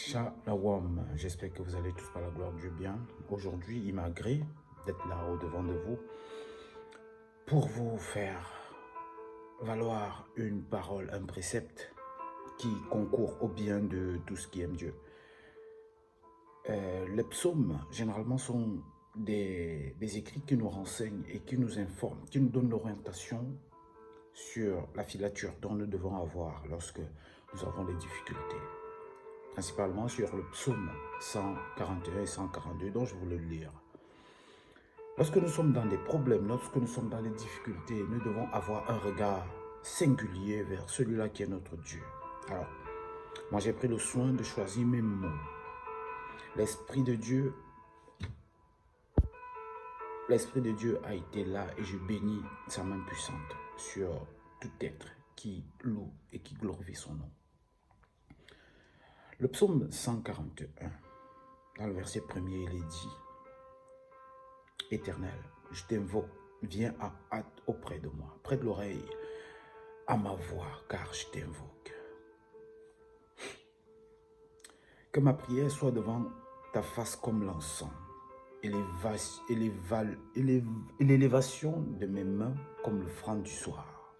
Shalom, j'espère que vous allez tous par la gloire de Dieu bien. Aujourd'hui, il m'a gré d'être là au-devant de vous pour vous faire valoir une parole, un précepte qui concourt au bien de tous qui aiment Dieu. Les psaumes, généralement, sont des écrits qui nous renseignent et qui nous informent, qui nous donnent l'orientation sur la filature dont nous devons avoir lorsque nous avons des difficultés. Principalement sur le psaume 141 et 142 dont je voulais le lire. Lorsque nous sommes dans des problèmes, lorsque nous sommes dans des difficultés, nous devons avoir un regard singulier vers celui-là qui est notre Dieu. Alors, moi j'ai pris le soin de choisir mes mots. L'Esprit de Dieu a été là et je bénis sa main puissante sur tout être qui loue et qui glorifie son nom. Le psaume 141, dans le verset 1er, il est dit: Éternel, je t'invoque, viens à hâte auprès de moi, près de l'oreille à ma voix, car je t'invoque. Que ma prière soit devant ta face comme l'encens, et l'élévation de mes mains comme le franc du soir.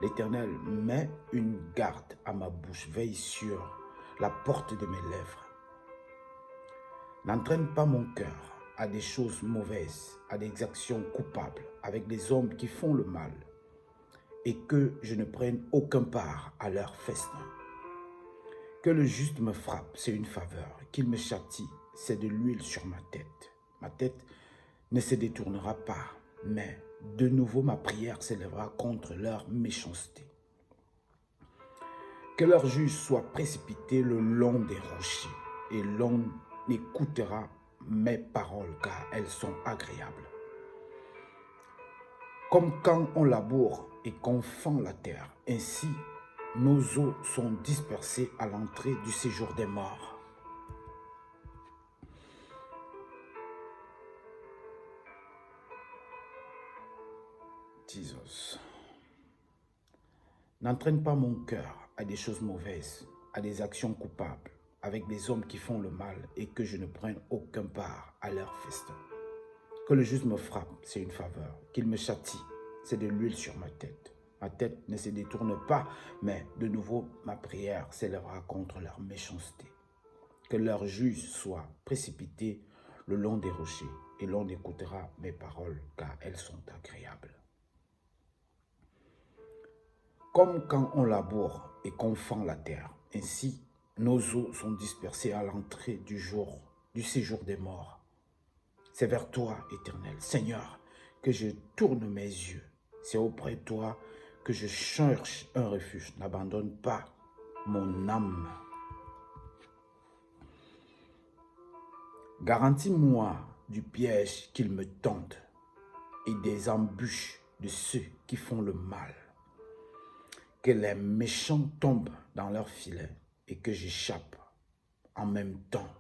L'Éternel met une garde à ma bouche, veille sur la porte de mes lèvres. N'entraîne pas mon cœur à des choses mauvaises, à des actions coupables, avec des hommes qui font le mal, et que je ne prenne aucun part à leur festin. Que le juste me frappe, c'est une faveur. Qu'il me châtie, c'est de l'huile sur ma tête. Ma tête ne se détournera pas, mais de nouveau ma prière s'élèvera contre leur méchanceté. Que leur juge soit précipité le long des rochers, et l'on écoutera mes paroles, car elles sont agréables. Comme quand on laboure et qu'on fend la terre, ainsi nos os sont dispersés à l'entrée du séjour des morts. Jesus. N'entraîne pas mon cœur à des choses mauvaises, à des actions coupables, avec des hommes qui font le mal et que je ne prenne aucun part à leur festin. Que le juste me frappe, c'est une faveur. Qu'il me châtie, c'est de l'huile sur ma tête. Ma tête ne se détourne pas, mais de nouveau ma prière s'élèvera contre leur méchanceté. Que leur juge soit précipité le long des rochers, et l'on écoutera mes paroles, car elles sont agréables. Comme quand on laboure et qu'on fend la terre, ainsi nos os sont dispersés à l'entrée du séjour des morts. C'est vers toi, Éternel, Seigneur, que je tourne mes yeux. C'est auprès de toi que je cherche un refuge. N'abandonne pas mon âme. Garantis-moi du piège qu'ils me tendent et des embûches de ceux qui font le mal. Que les méchants tombent dans leurs filets et que j'échappe en même temps.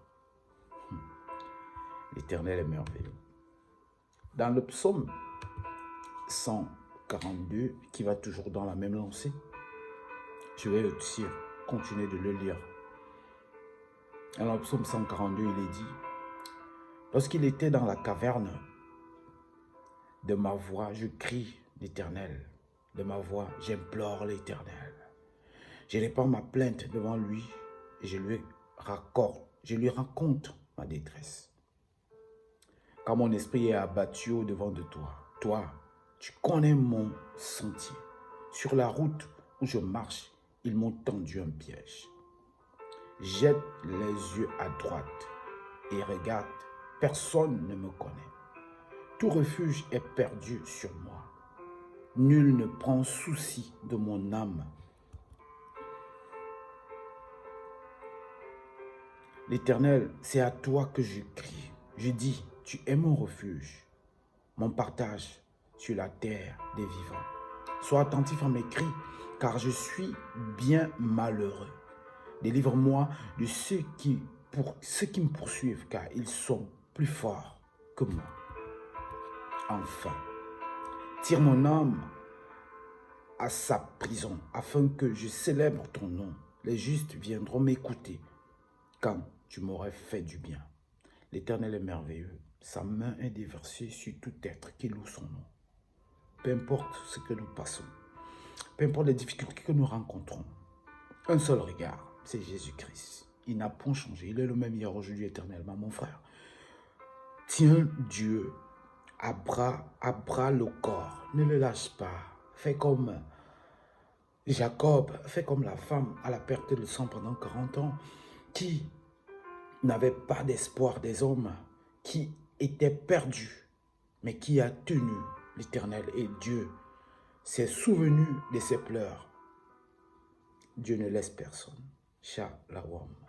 L'Éternel est merveilleux. Dans le psaume 142, qui va toujours dans la même lancée, je vais aussi continuer de le lire. Dans le psaume 142, il est dit: lorsqu'il était dans la caverne, de ma voix, je crie l'Éternel. De ma voix, j'implore l'Éternel. Je répands ma plainte devant lui et je lui raconte ma détresse. Car mon esprit est abattu au-devant de toi. Toi, tu connais mon sentier. Sur la route où je marche, ils m'ont tendu un piège. Jette les yeux à droite et regarde, personne ne me connaît. Tout refuge est perdu sur moi. Nul ne prend souci de mon âme. L'Éternel, c'est à toi que je crie. Je dis, tu es mon refuge, mon partage sur la terre des vivants. Sois attentif à mes cris, car je suis bien malheureux. Délivre-moi de ceux qui me poursuivent, car ils sont plus forts que moi. Enfin, tire mon âme à sa prison, afin que je célèbre ton nom. Les justes viendront m'écouter, quand tu m'aurais fait du bien. L'Éternel est merveilleux. Sa main est déversée sur tout être qui loue son nom. Peu importe ce que nous passons, peu importe les difficultés que nous rencontrons, un seul regard, c'est Jésus-Christ. Il n'a point changé. Il est le même hier, aujourd'hui, éternellement, mon frère. Tiens Dieu à bras le corps. Ne le lâche pas. Fais comme Jacob, fais comme la femme à la perte de sang pendant 40 ans, qui n'avait pas d'espoir des hommes, qui était perdu, mais qui a tenu l'Éternel. Et Dieu s'est souvenu de ses pleurs. Dieu ne laisse personne. Shalom.